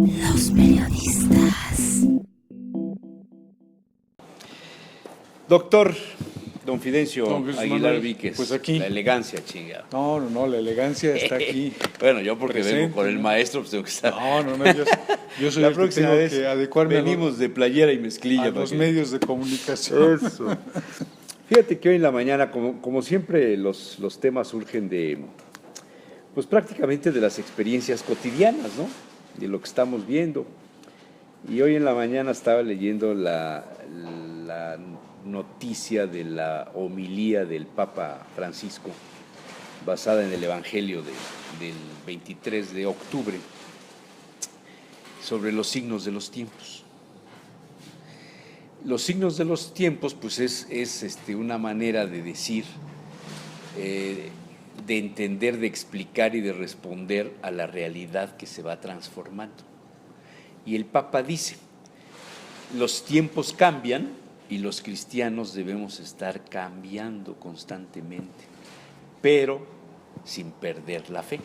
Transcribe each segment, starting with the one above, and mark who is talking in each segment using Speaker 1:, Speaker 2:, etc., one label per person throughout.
Speaker 1: Los periodistas.
Speaker 2: Doctor Don Fidencio
Speaker 3: Don Jesús
Speaker 2: Aguilar
Speaker 3: Manuel,
Speaker 2: Víquez,
Speaker 3: pues aquí.
Speaker 2: la elegancia, chinga.
Speaker 3: No, la elegancia está aquí.
Speaker 2: Bueno, yo porque
Speaker 3: Presente,
Speaker 2: vengo con el
Speaker 3: ¿no?
Speaker 2: maestro, pues tengo que estar.
Speaker 3: Yo soy
Speaker 2: La
Speaker 3: el que
Speaker 2: próxima
Speaker 3: tengo
Speaker 2: vez
Speaker 3: que adecuarme
Speaker 2: venimos de playera y mezclilla.
Speaker 3: a
Speaker 2: para
Speaker 3: los
Speaker 2: que-
Speaker 3: medios de comunicación.
Speaker 2: Eso. Fíjate que hoy en la mañana, como siempre, los temas surgen de, pues prácticamente de las experiencias cotidianas, ¿no? De lo que estamos viendo. Y hoy en la mañana estaba leyendo la noticia de la homilía del Papa Francisco, basada en el Evangelio del 23 de octubre, sobre los signos de los tiempos. Los signos de los tiempos, pues es una manera de decir, de entender, de explicar y de responder a la realidad que se va transformando. Y el Papa dice, los tiempos cambian y los cristianos debemos estar cambiando constantemente, pero sin perder la fe.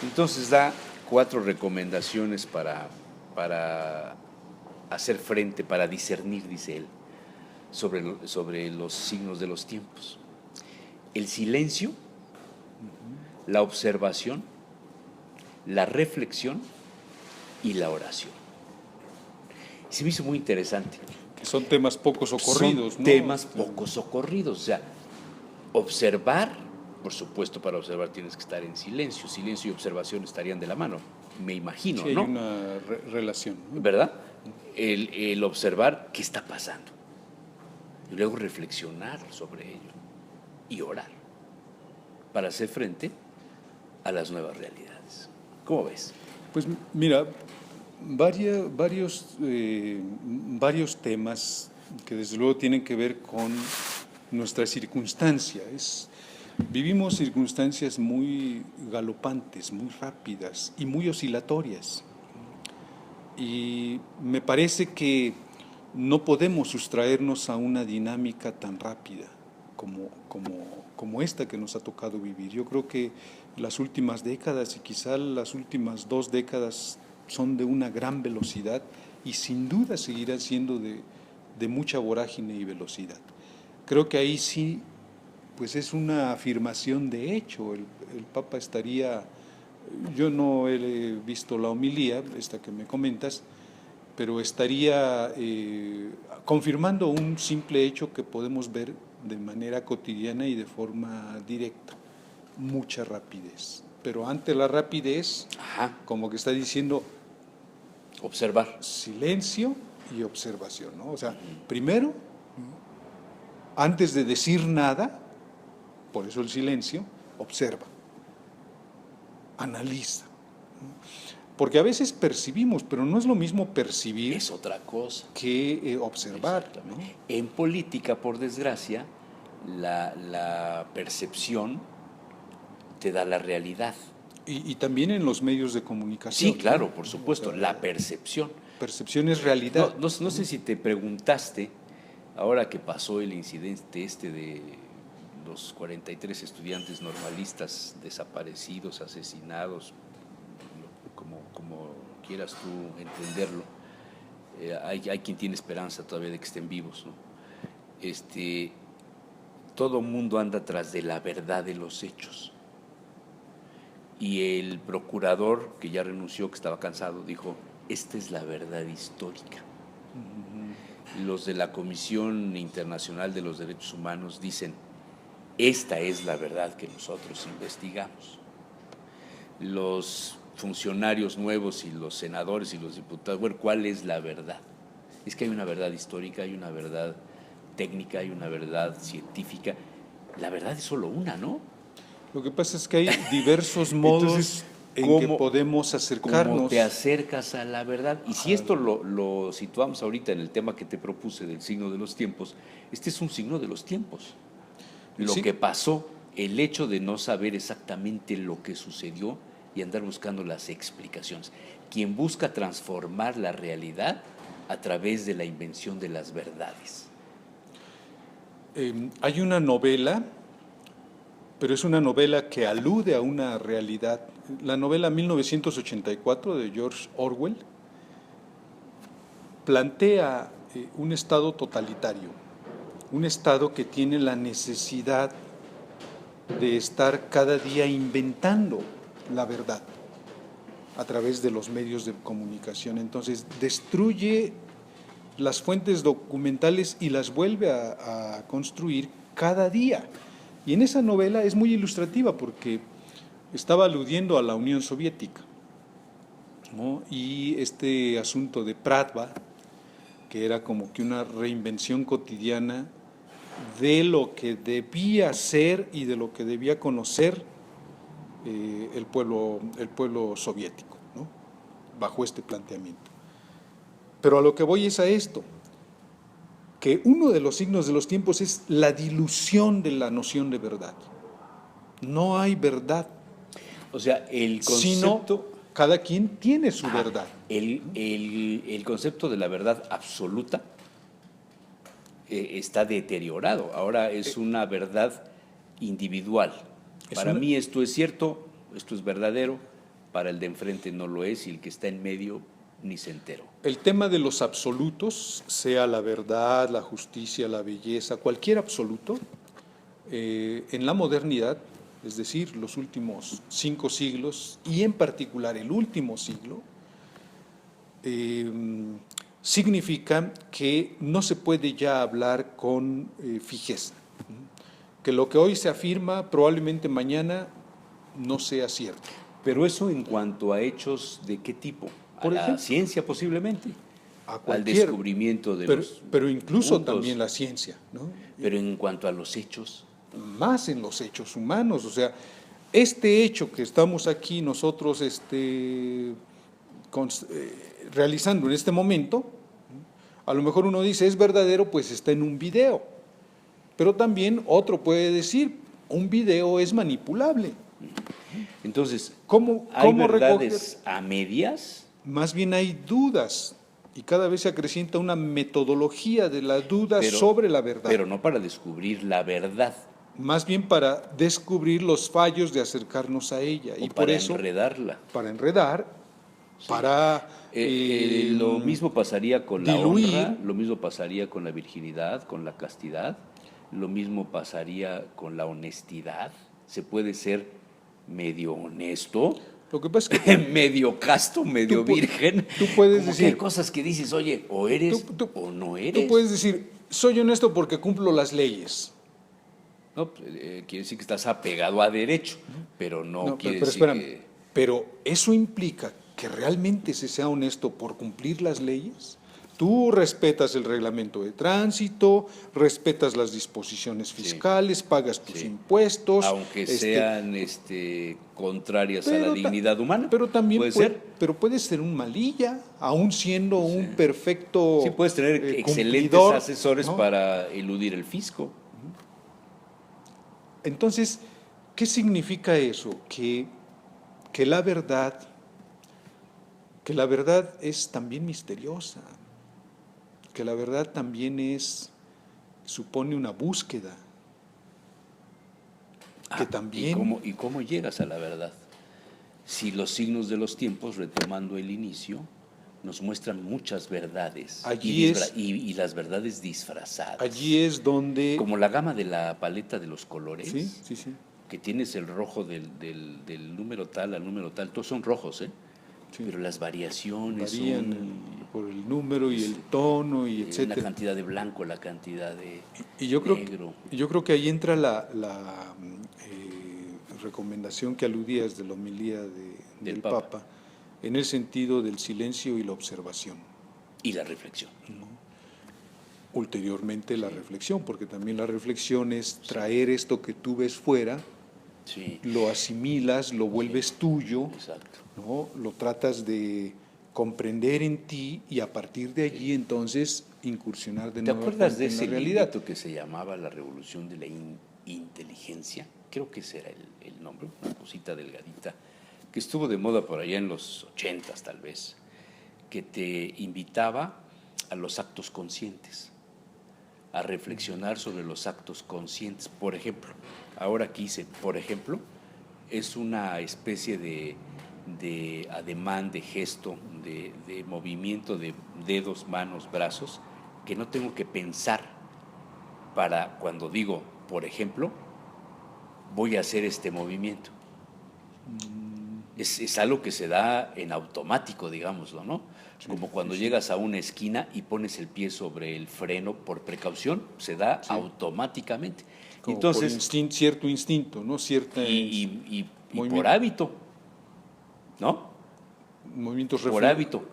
Speaker 2: Entonces da 4 recomendaciones para hacer frente, para discernir, dice él, sobre los signos de los tiempos. El silencio, la observación, la reflexión y la oración. Se me hizo muy interesante.
Speaker 3: Que son temas poco socorridos,
Speaker 2: Son
Speaker 3: ¿no?
Speaker 2: temas poco socorridos. O sea, observar, por supuesto, para observar tienes que estar en silencio. Silencio y observación estarían de la mano, me imagino,
Speaker 3: Sí, hay
Speaker 2: ¿no?
Speaker 3: una relación, ¿no?
Speaker 2: ¿Verdad? El observar qué está pasando. Y luego reflexionar sobre ello. Y orar. Para hacer frente a las nuevas realidades. ¿Cómo ves?
Speaker 3: Pues mira, varios temas que desde luego tienen que ver con nuestra circunstancia. Vivimos circunstancias muy galopantes, muy rápidas y muy oscilatorias. Y me parece que no podemos sustraernos a una dinámica tan rápida como esta que nos ha tocado vivir. Yo creo que las últimas décadas y quizá las últimas 2 décadas son de una gran velocidad y sin duda seguirán siendo de mucha vorágine y velocidad. Creo que ahí sí, pues es una afirmación de hecho. El Papa estaría, yo no he visto la homilía, esta que me comentas, pero estaría confirmando un simple hecho que podemos ver de manera cotidiana y de forma directa, mucha rapidez. Pero ante la rapidez,
Speaker 2: Ajá.
Speaker 3: como que está diciendo
Speaker 2: Observar.
Speaker 3: silencio y observación, ¿no? O sea, primero, antes de decir nada, por eso el silencio, observa, analiza. Porque a veces percibimos, pero no es lo mismo percibir
Speaker 2: Es otra cosa.
Speaker 3: que observar, ¿no?
Speaker 2: En política, por desgracia, la percepción te da la realidad.
Speaker 3: Y también en los medios de comunicación.
Speaker 2: Sí, claro,
Speaker 3: ¿no?
Speaker 2: por supuesto,
Speaker 3: O sea,
Speaker 2: la percepción.
Speaker 3: percepción es realidad.
Speaker 2: No sé si te preguntaste, ahora que pasó el incidente de los 43 estudiantes normalistas desaparecidos, asesinados, como quieras tú entenderlo, hay quien tiene esperanza todavía de que estén vivos, ¿no? Todo mundo anda tras de la verdad de los hechos. Y el procurador, que ya renunció, que estaba cansado, dijo, esta es la verdad histórica. Los de la Comisión Internacional de los Derechos Humanos dicen, esta es la verdad que nosotros investigamos. Los funcionarios nuevos y los senadores y los diputados, bueno, ¿cuál es la verdad? Es que hay una verdad histórica, hay una verdad técnica, hay una verdad científica. La verdad es solo una, ¿no?
Speaker 3: Lo que pasa es que hay diversos modos
Speaker 2: Entonces,
Speaker 3: en que podemos acercarnos.
Speaker 2: ¿Cómo te acercas a la verdad? Y si esto lo situamos ahorita en el tema que te propuse del signo de los tiempos, este es un signo de los tiempos. Lo
Speaker 3: Sí.
Speaker 2: que pasó, el hecho de no saber exactamente lo que sucedió y andar buscando las explicaciones. Quien busca transformar la realidad a través de la invención de las verdades.
Speaker 3: Hay una novela pero es una novela que alude a una realidad. La novela 1984 de George Orwell plantea un estado totalitario, un estado que tiene la necesidad de estar cada día inventando la verdad a través de los medios de comunicación. Entonces, destruye las fuentes documentales y las vuelve a construir cada día. Y en esa novela es muy ilustrativa porque estaba aludiendo a la Unión Soviética, ¿no? Y este asunto de Pravda, que era como que una reinvención cotidiana de lo que debía ser y de lo que debía conocer el pueblo soviético, ¿no? Bajo este planteamiento. Pero a lo que voy es a esto, que uno de los signos de los tiempos es la dilución de la noción de verdad. No hay verdad.
Speaker 2: O sea, el
Speaker 3: sino
Speaker 2: concepto,
Speaker 3: cada quien tiene su verdad.
Speaker 2: el concepto de la verdad absoluta está deteriorado. Ahora es una verdad individual. Para mí esto es cierto, esto es verdadero, para el de enfrente no lo es y el que está en medio ni se enteró.
Speaker 3: El tema de los absolutos, sea la verdad, la justicia, la belleza, cualquier absoluto, en la modernidad, es decir, los últimos 5 siglos y en particular el último siglo, significa que no se puede ya hablar con fijeza, que lo que hoy se afirma probablemente mañana no sea cierto.
Speaker 2: Pero eso en cuanto a hechos de qué tipo,
Speaker 3: Por
Speaker 2: la
Speaker 3: ejemplo,
Speaker 2: ciencia posiblemente, al
Speaker 3: cualquier,
Speaker 2: descubrimiento de
Speaker 3: pero incluso
Speaker 2: puntos,
Speaker 3: también la ciencia, ¿no?
Speaker 2: Pero en cuanto a los hechos,
Speaker 3: Más en los hechos humanos, o sea, este hecho que estamos aquí nosotros realizando en este momento, a lo mejor uno dice es verdadero, pues está en un video, pero también otro puede decir un video es manipulable.
Speaker 2: entonces,
Speaker 3: ¿Cómo
Speaker 2: ¿hay
Speaker 3: recoger?
Speaker 2: verdades a medias?
Speaker 3: Más bien hay dudas y cada vez se acrecienta una metodología de la duda sobre la verdad.
Speaker 2: Pero no para descubrir la verdad.
Speaker 3: Más bien para descubrir los fallos de acercarnos a ella.
Speaker 2: O
Speaker 3: Y
Speaker 2: para
Speaker 3: por eso,
Speaker 2: enredarla.
Speaker 3: para enredar,
Speaker 2: Sí.
Speaker 3: para
Speaker 2: Lo mismo pasaría con
Speaker 3: diluir.
Speaker 2: la honra, lo mismo pasaría con la virginidad, con la castidad, lo mismo pasaría con la honestidad. Se puede ser medio honesto,
Speaker 3: Lo que pasa es que
Speaker 2: medio casto, medio
Speaker 3: tú
Speaker 2: virgen.
Speaker 3: tú puedes
Speaker 2: Como que
Speaker 3: decir-
Speaker 2: hay cosas que dices, oye, o eres o no eres.
Speaker 3: tú puedes decir, soy honesto porque cumplo las leyes.
Speaker 2: No, quiere decir que estás apegado a derecho, pero no quiere
Speaker 3: pero
Speaker 2: decir
Speaker 3: espérame,
Speaker 2: que...
Speaker 3: pero eso implica que realmente se sea honesto por cumplir las leyes. Tú respetas el reglamento de tránsito, respetas las disposiciones fiscales, pagas tus
Speaker 2: Sí.
Speaker 3: impuestos.
Speaker 2: Aunque sean contrarias a
Speaker 3: pero
Speaker 2: la
Speaker 3: ta-
Speaker 2: dignidad humana.
Speaker 3: Pero también
Speaker 2: puede ser.
Speaker 3: pero puedes ser un malilla, aún siendo un perfecto
Speaker 2: Sí, puedes tener excelentes
Speaker 3: cumplidor,
Speaker 2: asesores
Speaker 3: ¿no?
Speaker 2: para eludir el fisco.
Speaker 3: Entonces, ¿qué significa eso? Que la verdad es también misteriosa, que la verdad también supone una búsqueda, que también...
Speaker 2: ¿Y cómo llegas a la verdad? Si los signos de los tiempos, retomando el inicio, nos muestran muchas verdades y las verdades disfrazadas.
Speaker 3: Allí es donde...
Speaker 2: Como la gama de la paleta de los colores.
Speaker 3: Sí, sí, sí.
Speaker 2: Que tienes el rojo del número tal al número tal, todos son rojos,
Speaker 3: Sí.
Speaker 2: pero las variaciones
Speaker 3: Varían
Speaker 2: son
Speaker 3: por el número y el tono y
Speaker 2: la
Speaker 3: etcétera.
Speaker 2: cantidad de blanco, la cantidad de
Speaker 3: Y yo
Speaker 2: negro.
Speaker 3: creo que ahí entra la recomendación que aludías de la homilía del Papa, en el sentido del silencio y la observación.
Speaker 2: Y la reflexión.
Speaker 3: Ulteriormente la reflexión, porque también la reflexión es traer esto que tú ves fuera,
Speaker 2: Sí,
Speaker 3: lo asimilas, lo vuelves tuyo,
Speaker 2: exacto.
Speaker 3: ¿no? Lo tratas de comprender en ti y a partir de allí entonces incursionar de
Speaker 2: ¿Te
Speaker 3: nuevo
Speaker 2: acuerdas de
Speaker 3: en la
Speaker 2: ese
Speaker 3: realidad?
Speaker 2: librito que se llamaba La Revolución de la Inteligencia? Creo que ese era el nombre, una cosita delgadita, que estuvo de moda por allá en los 80s tal vez, que te invitaba a los actos conscientes. a reflexionar sobre los actos conscientes. Por ejemplo, ahora aquí hice, por ejemplo, es una especie de ademán, de gesto, de movimiento de dedos, manos, brazos, que no tengo que pensar para cuando digo, por ejemplo, voy a hacer este movimiento. Es algo que se da en automático, digámoslo, ¿no?
Speaker 3: Sí,
Speaker 2: como cuando
Speaker 3: sí.
Speaker 2: llegas a una esquina y pones el pie sobre el freno por precaución, se da
Speaker 3: Sí.
Speaker 2: automáticamente.
Speaker 3: Como
Speaker 2: Entonces,
Speaker 3: por cierto instinto, ¿no? Cierta
Speaker 2: y por
Speaker 3: movimiento-
Speaker 2: hábito, ¿no?
Speaker 3: movimientos
Speaker 2: Por
Speaker 3: refle-
Speaker 2: hábito.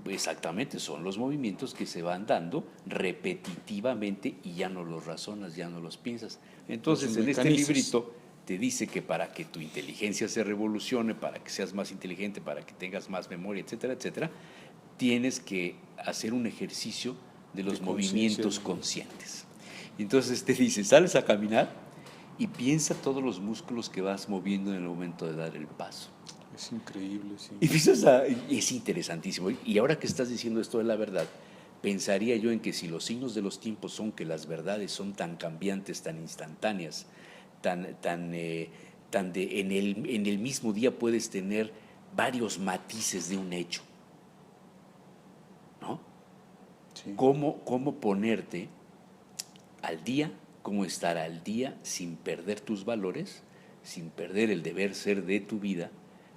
Speaker 2: Exactamente, son los movimientos que se van dando repetitivamente y ya no los razonas, ya no los piensas. Entonces,
Speaker 3: Los
Speaker 2: en este
Speaker 3: mecanizas.
Speaker 2: librito te dice que para que tu inteligencia se revolucione, para que seas más inteligente, para que tengas más memoria, etcétera, etcétera, tienes que hacer un ejercicio de los
Speaker 3: De
Speaker 2: movimientos
Speaker 3: conciencia.
Speaker 2: conscientes. Entonces te dice, sales a caminar y piensa todos los músculos que vas moviendo en el momento de dar el paso.
Speaker 3: Es increíble, sí.
Speaker 2: Y es interesantísimo. Y ahora que estás diciendo esto de la verdad, pensaría yo en que si los signos de los tiempos son que las verdades son tan cambiantes, tan instantáneas, en el mismo día puedes tener varios matices de un hecho, ¿no?
Speaker 3: Sí.
Speaker 2: ¿Cómo ponerte al día, cómo estar al día sin perder tus valores, sin perder el deber ser de tu vida,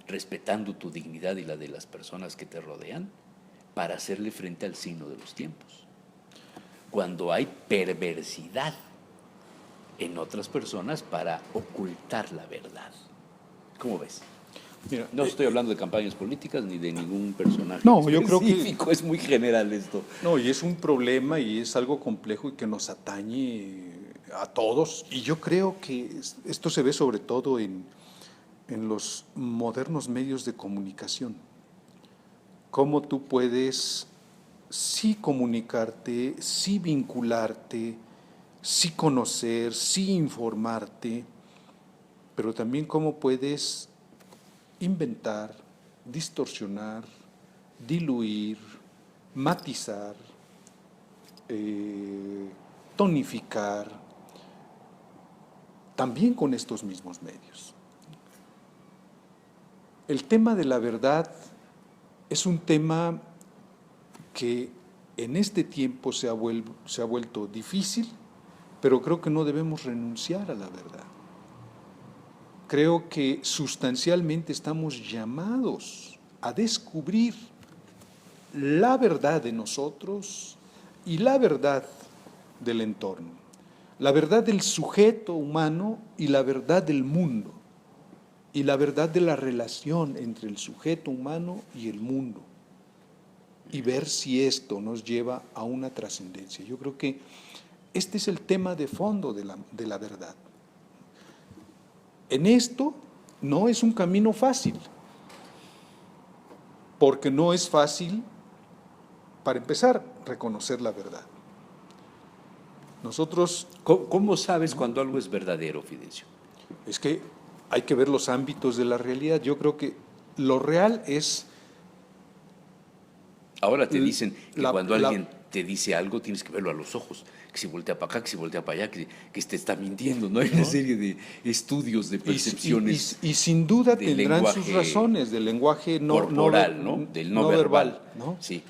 Speaker 2: respetando tu dignidad y la de las personas que te rodean, para hacerle frente al signo de los tiempos? Cuando hay perversidad en otras personas para ocultar la verdad. ¿Cómo ves?
Speaker 3: Mira,
Speaker 2: No estoy hablando de campañas políticas ni de ningún personaje
Speaker 3: No, yo creo que-
Speaker 2: específico, es muy general esto.
Speaker 3: No, y es un problema y es algo complejo y que nos atañe a todos. Y yo creo que esto se ve sobre todo en los modernos medios de comunicación. Cómo tú puedes sí comunicarte, sí vincularte, sí conocer, sí informarte, pero también cómo puedes inventar, distorsionar, diluir, matizar, tonificar, también con estos mismos medios. El tema de la verdad es un tema que en este tiempo se ha vuelto difícil, pero creo que no debemos renunciar a la verdad. Creo que sustancialmente estamos llamados a descubrir la verdad de nosotros y la verdad del entorno, la verdad del sujeto humano y la verdad del mundo, y la verdad de la relación entre el sujeto humano y el mundo, y ver si esto nos lleva a una trascendencia. Yo creo que este es el tema de fondo de la verdad. En esto no es un camino fácil, porque no es fácil, para empezar, reconocer la verdad. Nosotros,
Speaker 2: ¿Cómo sabes cuando algo es verdadero, Fidencio?
Speaker 3: es que hay que ver los ámbitos de la realidad. Yo creo que lo real es...
Speaker 2: Ahora te dicen que cuando
Speaker 3: la-
Speaker 2: alguien te dice algo tienes que verlo a los ojos, que si voltea para acá, que si voltea para allá, que te está mintiendo, ¿no? Hay una serie de estudios, de percepciones
Speaker 3: y sin duda
Speaker 2: del
Speaker 3: tendrán sus
Speaker 2: lenguaje
Speaker 3: razones, del lenguaje
Speaker 2: corporal, ¿no? Del no verbal,
Speaker 3: ¿no?
Speaker 2: Sí.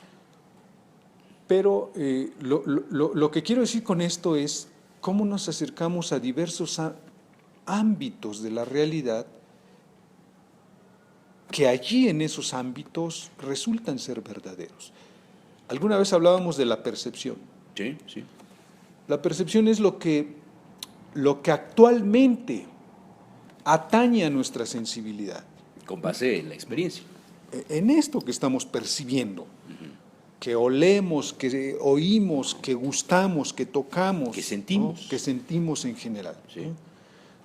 Speaker 3: Pero lo que quiero decir con esto es cómo nos acercamos a diversos ámbitos de la realidad que allí en esos ámbitos resultan ser verdaderos. Alguna vez hablábamos de la percepción.
Speaker 2: Sí, sí.
Speaker 3: La percepción es lo que actualmente atañe a nuestra sensibilidad.
Speaker 2: Con base en la experiencia.
Speaker 3: En esto que estamos percibiendo, que olemos, que oímos, que gustamos, que tocamos,
Speaker 2: Que sentimos.
Speaker 3: ¿no? Que sentimos en general.
Speaker 2: Sí.
Speaker 3: ¿no?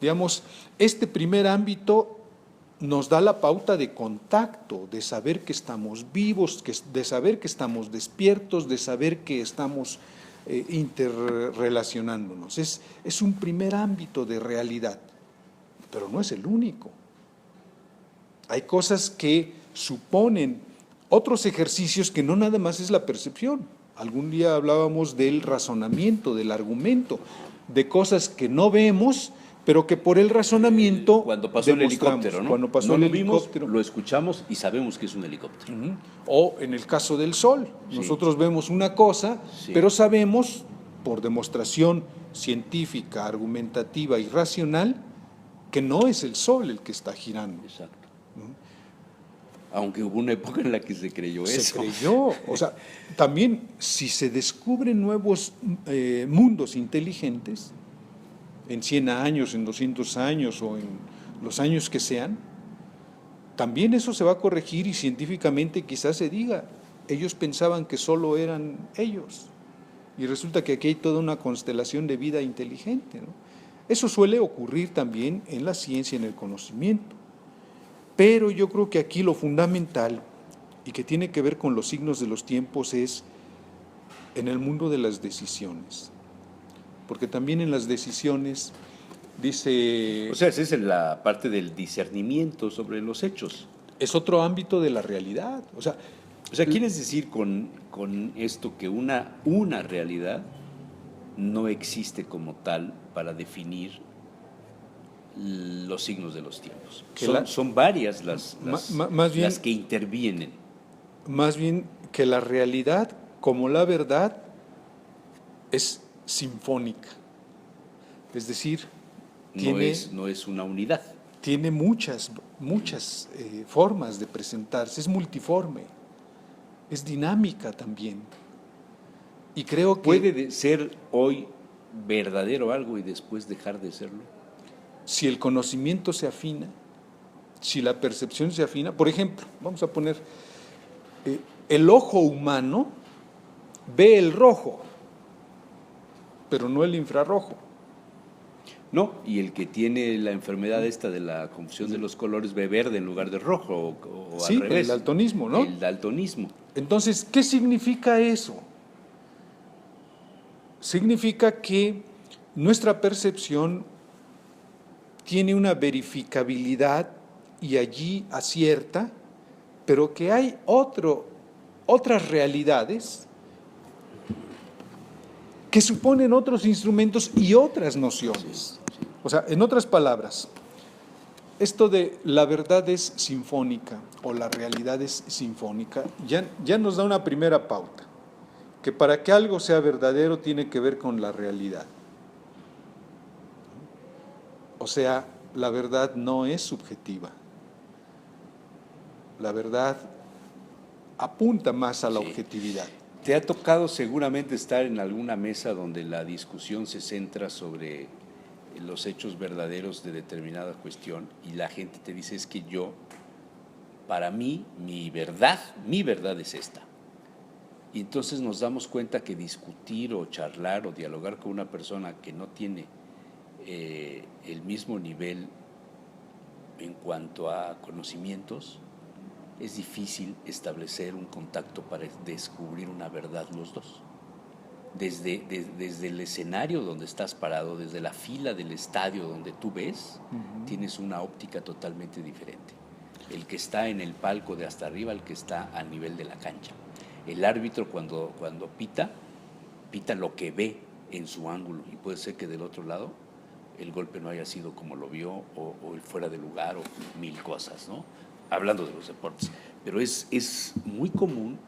Speaker 3: Digamos, este primer ámbito nos da la pauta de contacto, de saber que estamos vivos, de saber que estamos despiertos, de saber que estamos interrelacionándonos. Es un primer ámbito de realidad, pero no es el único. Hay cosas que suponen otros ejercicios que no nada más es la percepción. Algún día hablábamos del razonamiento, del argumento, de cosas que no vemos, pero que por el razonamiento
Speaker 2: Cuando pasó el
Speaker 3: demostramos.
Speaker 2: helicóptero, ¿no?
Speaker 3: Cuando pasó
Speaker 2: no
Speaker 3: el
Speaker 2: lo vimos,
Speaker 3: helicóptero.
Speaker 2: lo escuchamos y sabemos que es un helicóptero.
Speaker 3: Ujú. O en el caso del Sol,
Speaker 2: Sí.
Speaker 3: nosotros vemos una cosa,
Speaker 2: Sí.
Speaker 3: pero sabemos, por demostración científica, argumentativa y racional, que no es el Sol el que está girando.
Speaker 2: Exacto. Aunque hubo una época en la que se creyó
Speaker 3: Se
Speaker 2: eso.
Speaker 3: creyó. O sea, también si se descubren nuevos mundos inteligentes, en 100 años, en 200 años o en los años que sean, también eso se va a corregir y científicamente quizás se diga, ellos pensaban que solo eran ellos y resulta que aquí hay toda una constelación de vida inteligente, ¿no? Eso suele ocurrir también en la ciencia, en el conocimiento, pero yo creo que aquí lo fundamental y que tiene que ver con los signos de los tiempos es en el mundo de las decisiones, porque también en las decisiones dice...
Speaker 2: O sea, esa es la parte del discernimiento sobre los hechos.
Speaker 3: Es otro ámbito de la realidad. O sea,
Speaker 2: ¿quieres decir con esto que una realidad no existe como tal para definir los signos de los tiempos? Son varias
Speaker 3: más bien,
Speaker 2: las que intervienen.
Speaker 3: Más bien que la realidad, como la verdad, es sinfónica. Es decir,
Speaker 2: no es una unidad.
Speaker 3: Tiene muchas formas de presentarse, es multiforme, es dinámica también. Y creo que...
Speaker 2: ¿Puede ser hoy verdadero algo y después dejar de serlo?
Speaker 3: Si el conocimiento se afina, si la percepción se afina, por ejemplo, vamos a poner, el ojo humano ve el rojo, pero no el infrarrojo.
Speaker 2: No, y el que tiene la enfermedad esta de la confusión de los colores ve verde en lugar de rojo, o
Speaker 3: sí,
Speaker 2: al revés.
Speaker 3: el daltonismo, ¿no?
Speaker 2: El daltonismo.
Speaker 3: Entonces, ¿qué significa eso? Significa que nuestra percepción tiene una verificabilidad y allí acierta, pero que hay otras realidades que suponen otros instrumentos y otras nociones. O sea, en otras palabras, esto de la verdad es sinfónica o la realidad es sinfónica, ya nos da una primera pauta, que para que algo sea verdadero tiene que ver con la realidad. O sea, la verdad no es subjetiva. La verdad apunta más a la objetividad.
Speaker 2: Te ha tocado seguramente estar en alguna mesa donde la discusión se centra sobre los hechos verdaderos de determinada cuestión y la gente te dice, es que para mí, mi verdad es esta. Y entonces nos damos cuenta que discutir o charlar o dialogar con una persona que no tiene el mismo nivel en cuanto a conocimientos, es difícil establecer un contacto para descubrir una verdad los dos. Desde el escenario donde estás parado, desde la fila del estadio donde tú ves, tienes una óptica totalmente diferente. El que está en el palco de hasta arriba, el que está a nivel de la cancha. El árbitro cuando pita lo que ve en su ángulo, y puede ser que del otro lado el golpe no haya sido como lo vio, o el fuera de lugar, o mil cosas, ¿no? Hablando de los deportes. Pero es muy común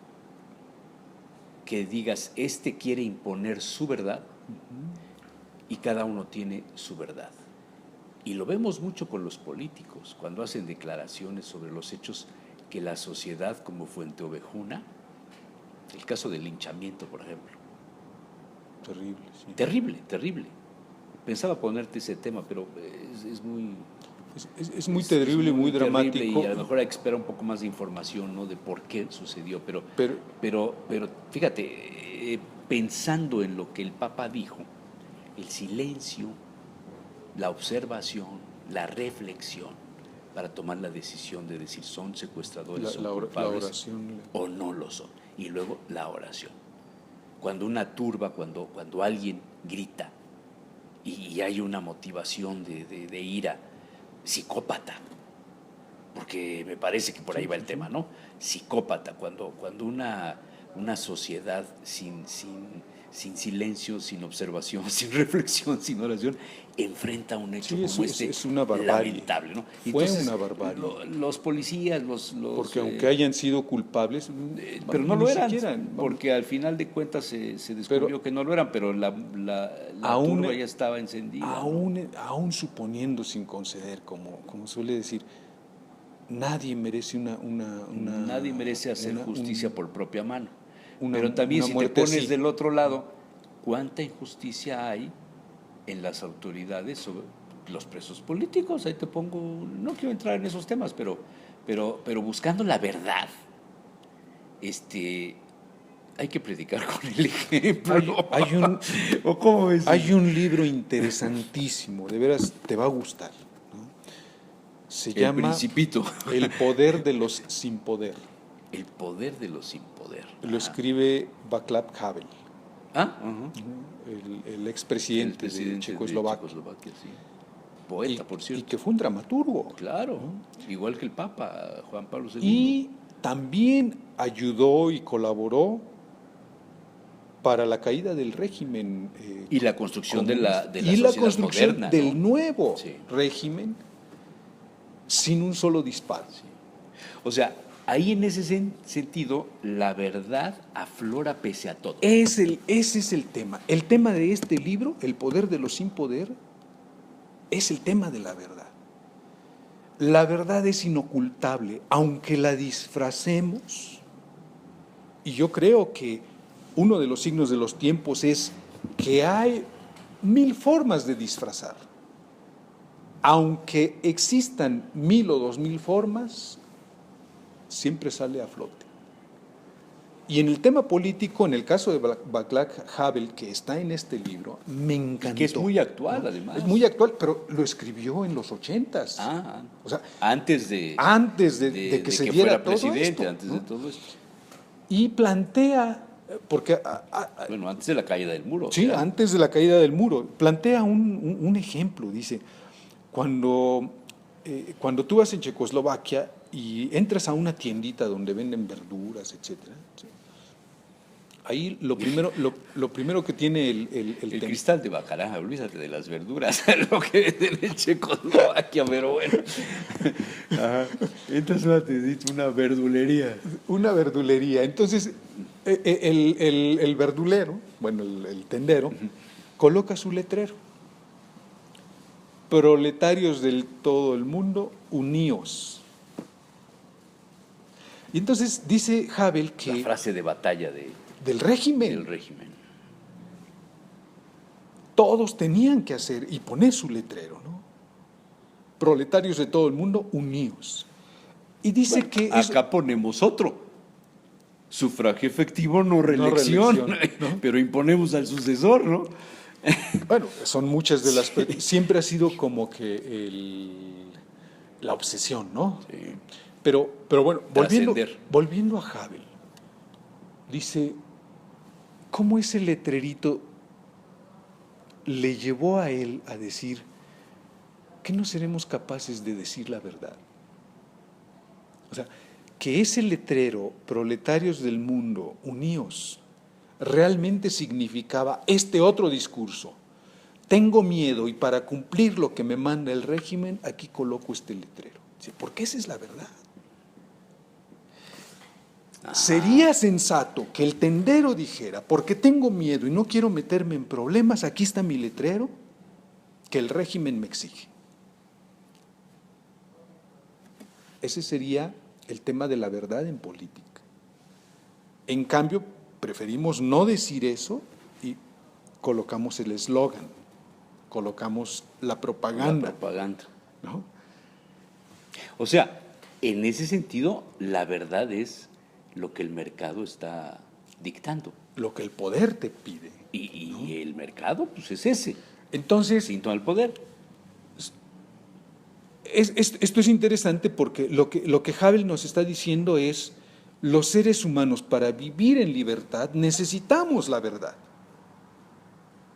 Speaker 2: que digas, este quiere imponer su verdad, y cada uno tiene su verdad. Y lo vemos mucho con los políticos, cuando hacen declaraciones sobre los hechos que la sociedad como fuente ovejuna, el caso del linchamiento, por ejemplo.
Speaker 3: Terrible, sí.
Speaker 2: Terrible. Pensaba ponerte ese tema, pero es muy...
Speaker 3: Es muy terrible, muy dramático.
Speaker 2: Y a lo mejor hay que esperar un poco más de información, ¿no?, de por qué sucedió. Pero fíjate, pensando en lo que el Papa dijo, el silencio, la observación, la reflexión, para tomar la decisión de decir son secuestradores, son culpables,
Speaker 3: la oración,
Speaker 2: o no lo son. Y luego la oración. Cuando una turba, cuando alguien grita y hay una motivación de ira, psicópata, porque me parece que por ahí va el tema, ¿no? Psicópata, cuando una una sociedad sin silencio, sin observación, sin reflexión, sin oración, enfrenta un hecho
Speaker 3: Sí,
Speaker 2: como
Speaker 3: es una barbarie.
Speaker 2: lamentable, ¿no?
Speaker 3: Fue una barbarie.
Speaker 2: Los policías,
Speaker 3: Porque aunque hayan sido culpables,
Speaker 2: pero no
Speaker 3: ni
Speaker 2: lo eran,
Speaker 3: siquiera,
Speaker 2: porque al final de cuentas se descubrió que no lo eran, pero la
Speaker 3: aún-
Speaker 2: turba ya estaba encendida, ¿no?
Speaker 3: aún suponiendo sin conceder, como suele decir, nadie merece
Speaker 2: Nadie merece hacer
Speaker 3: una-
Speaker 2: justicia
Speaker 3: un-
Speaker 2: por propia mano.
Speaker 3: una-
Speaker 2: Pero también
Speaker 3: una
Speaker 2: si te
Speaker 3: muerte
Speaker 2: pones
Speaker 3: así.
Speaker 2: del otro lado, ¿cuánta injusticia hay en las autoridades sobre los presos políticos? Ahí te pongo, no quiero entrar en esos temas, pero buscando la verdad, hay que predicar con el ejemplo. ¿O cómo ves?
Speaker 3: Hay un libro interesantísimo, de veras te va a gustar, ¿no? Se
Speaker 2: El
Speaker 3: llama
Speaker 2: Principito.
Speaker 3: El poder de los sin poder.
Speaker 2: El poder de los sin poder.
Speaker 3: Lo escribe Václav Havel,
Speaker 2: Ah, ajá.
Speaker 3: el expresidente de Checoslovaquia.
Speaker 2: Sí. Poeta, por
Speaker 3: Y
Speaker 2: cierto.
Speaker 3: que fue un dramaturgo.
Speaker 2: Claro, igual que el Papa Juan Pablo II.
Speaker 3: Y también ayudó y colaboró para la caída del régimen.
Speaker 2: Y la construcción de la
Speaker 3: comunista. Y la
Speaker 2: sociedad
Speaker 3: construcción
Speaker 2: moderna,
Speaker 3: del
Speaker 2: ¿no?
Speaker 3: nuevo
Speaker 2: Sí.
Speaker 3: régimen sin un solo disparo.
Speaker 2: O sea, ahí en ese sentido, la verdad aflora pese a todo.
Speaker 3: Ese es el tema. El tema de este libro, El poder de los sin poder, es el tema de la verdad. La verdad es inocultable, aunque la disfracemos. Y yo creo que uno de los signos de los tiempos es que hay 1000 formas de disfrazar. Aunque existan 1000 o 2000 formas, siempre sale a flote. Y en el tema político, en el caso de Václav Havel, que está en este libro, me encantó.
Speaker 2: Que es muy actual, además.
Speaker 3: Es muy actual, pero lo escribió en los 80s. O sea,
Speaker 2: antes de
Speaker 3: que se diera
Speaker 2: fuera
Speaker 3: todo
Speaker 2: presidente,
Speaker 3: esto,
Speaker 2: antes
Speaker 3: ¿no?
Speaker 2: de todo esto.
Speaker 3: Y plantea, porque
Speaker 2: Bueno, antes de la caída del muro.
Speaker 3: sí,
Speaker 2: o sea,
Speaker 3: antes de la caída del muro, plantea un ejemplo, dice, cuando tú vas en Checoslovaquia y entras a una tiendita donde venden verduras, etcétera, ¿sí? Ahí lo primero que tiene el
Speaker 2: cristal de Baccarat, olvídate de las verduras, lo que venden en Checoslovaquia, pero bueno. Ajá. Entonces una verdulería.
Speaker 3: Una verdulería. Entonces, el verdulero, bueno, el tendero, coloca su letrero. Proletarios del todo el mundo, uníos. Y entonces dice Havel que...
Speaker 2: La frase de batalla
Speaker 3: del régimen.
Speaker 2: del régimen.
Speaker 3: Todos tenían que hacer y poner su letrero, ¿no? Proletarios de todo el mundo, uníos. Y dice
Speaker 2: Bueno,
Speaker 3: que...
Speaker 2: acá ponemos otro. Sufragio efectivo, no reelección.
Speaker 3: ¿no?
Speaker 2: Pero imponemos al sucesor, ¿no?
Speaker 3: Bueno, son muchas de las... Siempre ha sido como que la obsesión, ¿no?
Speaker 2: Sí.
Speaker 3: Pero bueno,
Speaker 2: Trascender.
Speaker 3: volviendo a Havel, dice, ¿cómo ese letrerito le llevó a él a decir que no seremos capaces de decir la verdad? O sea, que ese letrero, proletarios del mundo, uníos, realmente significaba este otro discurso. Tengo miedo y para cumplir lo que me manda el régimen, aquí coloco este letrero. Porque esa es la verdad. Sería sensato que el tendero dijera, porque tengo miedo y no quiero meterme en problemas, aquí está mi letrero que el régimen me exige. Ese sería el tema de la verdad en política. En cambio, preferimos no decir eso y colocamos el eslogan, colocamos la propaganda.
Speaker 2: La propaganda.
Speaker 3: ¿No?
Speaker 2: O sea, en ese sentido, la verdad es lo que el mercado está dictando.
Speaker 3: Lo que el poder te pide.
Speaker 2: Y el mercado, pues es ese.
Speaker 3: Entonces,
Speaker 2: Síntoma del poder.
Speaker 3: esto es interesante porque lo que Havel nos está diciendo es, los seres humanos para vivir en libertad necesitamos la verdad.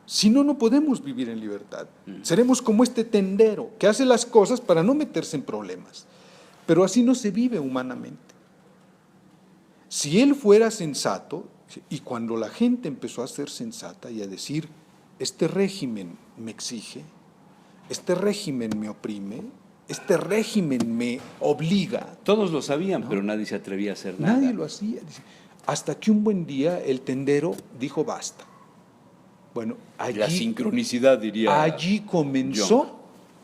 Speaker 3: Si no, no podemos vivir en libertad. Seremos como este tendero que hace las cosas para no meterse en problemas. Pero así no se vive humanamente. Si él fuera sensato, y cuando la gente empezó a ser sensata y a decir, este régimen me exige, este régimen me oprime, este régimen me obliga.
Speaker 2: Todos lo sabían,
Speaker 3: ¿no?
Speaker 2: pero nadie se atrevía a hacer nada.
Speaker 3: Nadie lo hacía. Hasta que un buen día el tendero dijo basta. Bueno,
Speaker 2: La sincronicidad, diría.
Speaker 3: allí comenzó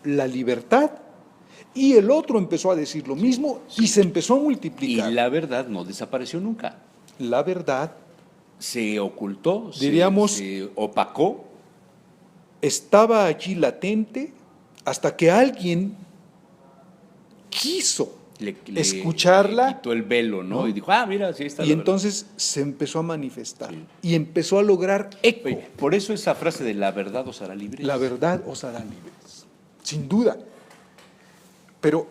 Speaker 3: la libertad y el otro empezó a decir lo mismo y se empezó a
Speaker 2: Y
Speaker 3: multiplicar.
Speaker 2: la verdad no desapareció nunca.
Speaker 3: La verdad
Speaker 2: Se ocultó,
Speaker 3: Diríamos-
Speaker 2: se opacó.
Speaker 3: estaba allí latente hasta que alguien quiso escucharla,
Speaker 2: le quitó el velo, ¿no?
Speaker 3: ¿no?
Speaker 2: Y dijo, mira, sí está.
Speaker 3: y
Speaker 2: la
Speaker 3: entonces se empezó a manifestar
Speaker 2: Sí.
Speaker 3: y empezó a lograr eco.
Speaker 2: verdad. Oye, por eso esa frase de la verdad os hará libres.
Speaker 3: La verdad os hará libres, sin duda. Pero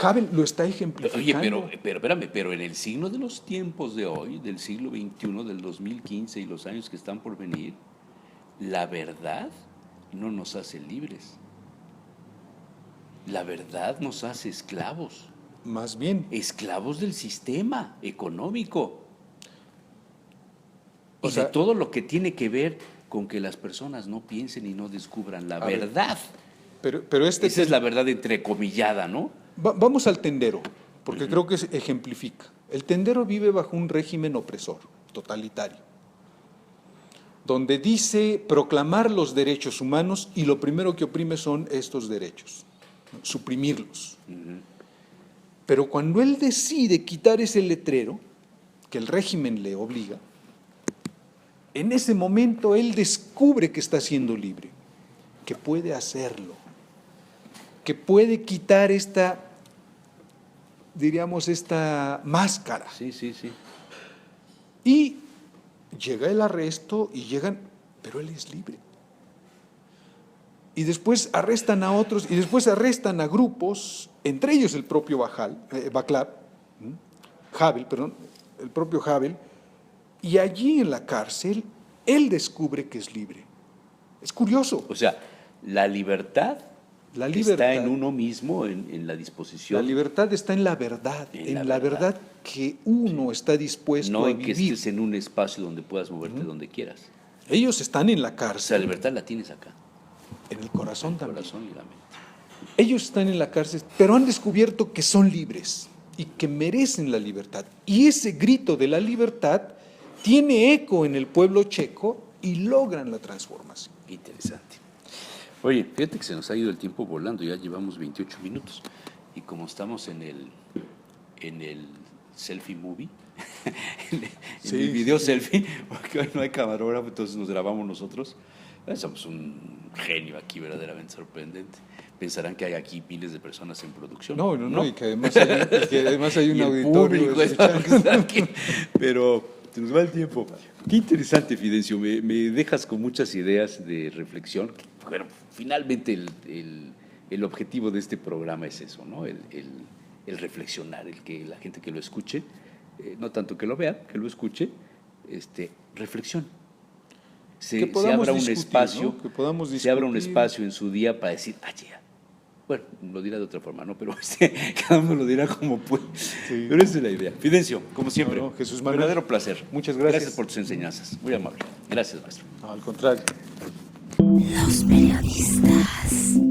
Speaker 3: Havel lo está ejemplificando.
Speaker 2: Oye, pero espérame, pero en el signo de los tiempos de hoy, del siglo XXI, del 2015 y los años que están por venir, la verdad no nos hace libres. La verdad nos hace esclavos,
Speaker 3: Más bien,
Speaker 2: esclavos del sistema económico
Speaker 3: O
Speaker 2: y
Speaker 3: sea-
Speaker 2: de todo lo que tiene que ver con que las personas no piensen y no descubran la
Speaker 3: A ver,
Speaker 2: verdad.
Speaker 3: pero
Speaker 2: Esa es la verdad entrecomillada, ¿no?
Speaker 3: Vamos al tendero, porque creo que ejemplifica. El tendero vive bajo un régimen opresor, totalitario, donde dice proclamar los derechos humanos y lo primero que oprime son estos derechos, ¿no? Suprimirlos. Pero cuando él decide quitar ese letrero, que el régimen le obliga, en ese momento él descubre que está siendo libre, que puede hacerlo, que puede quitar esta, diríamos, esta máscara.
Speaker 2: Sí, sí, sí.
Speaker 3: Y llega el arresto y llegan, pero él es libre. Y después arrestan a otros y después arrestan a grupos, entre ellos el propio Havel, el propio Havel, y allí en la cárcel él descubre que es libre. Es curioso.
Speaker 2: O sea, la libertad,
Speaker 3: La libertad.
Speaker 2: está en uno mismo, en la disposición.
Speaker 3: La libertad está en la verdad,
Speaker 2: En
Speaker 3: en
Speaker 2: la
Speaker 3: la verdad que uno está dispuesto
Speaker 2: No
Speaker 3: a
Speaker 2: en que
Speaker 3: vivir.
Speaker 2: estés en un espacio donde puedas moverte donde quieras.
Speaker 3: Ellos están en la
Speaker 2: O sea, la
Speaker 3: cárcel,
Speaker 2: libertad la tienes acá,
Speaker 3: en el corazón
Speaker 2: el
Speaker 3: también.
Speaker 2: corazón y la mente.
Speaker 3: Ellos están en la cárcel, pero han descubierto que son libres y que merecen la libertad. Y ese grito de la libertad tiene eco en el pueblo checo y logran la transformación.
Speaker 2: Qué interesante. Oye, fíjate que se nos ha ido el tiempo volando, ya llevamos 28 minutos. Y como estamos en el selfie movie, en
Speaker 3: Sí,
Speaker 2: el video
Speaker 3: sí.
Speaker 2: selfie, porque hoy no hay camarógrafo, entonces nos grabamos nosotros. Somos un genio aquí, verdaderamente sorprendente. Pensarán que hay aquí miles de personas en producción.
Speaker 3: No, y que además hay un
Speaker 2: Y el
Speaker 3: auditorio
Speaker 2: público es
Speaker 3: escuchando.
Speaker 2: lo que está aquí. Pero se nos va el tiempo. Qué interesante, Fidencio. Me dejas con muchas ideas de reflexión. Bueno, finalmente el objetivo de este programa es eso, ¿no? El reflexionar, el que la gente que lo escuche, no tanto que lo vea, que lo escuche, reflexione.
Speaker 3: Que
Speaker 2: Se
Speaker 3: podamos
Speaker 2: abra un
Speaker 3: discutir,
Speaker 2: espacio,
Speaker 3: ¿no? Que podamos
Speaker 2: se abra un
Speaker 3: discutir.
Speaker 2: espacio en su día para decir, ya. Bueno, lo dirá de otra forma, ¿no? Pero cada uno lo dirá como puede.
Speaker 3: Sí.
Speaker 2: Pero esa es la idea. Fidencio, como siempre,
Speaker 3: No, Jesús Manuel.
Speaker 2: verdadero placer.
Speaker 3: Muchas gracias.
Speaker 2: Gracias por tus enseñanzas. Muy amable. Gracias, maestro.
Speaker 3: No, al contrario.
Speaker 1: Los periodistas.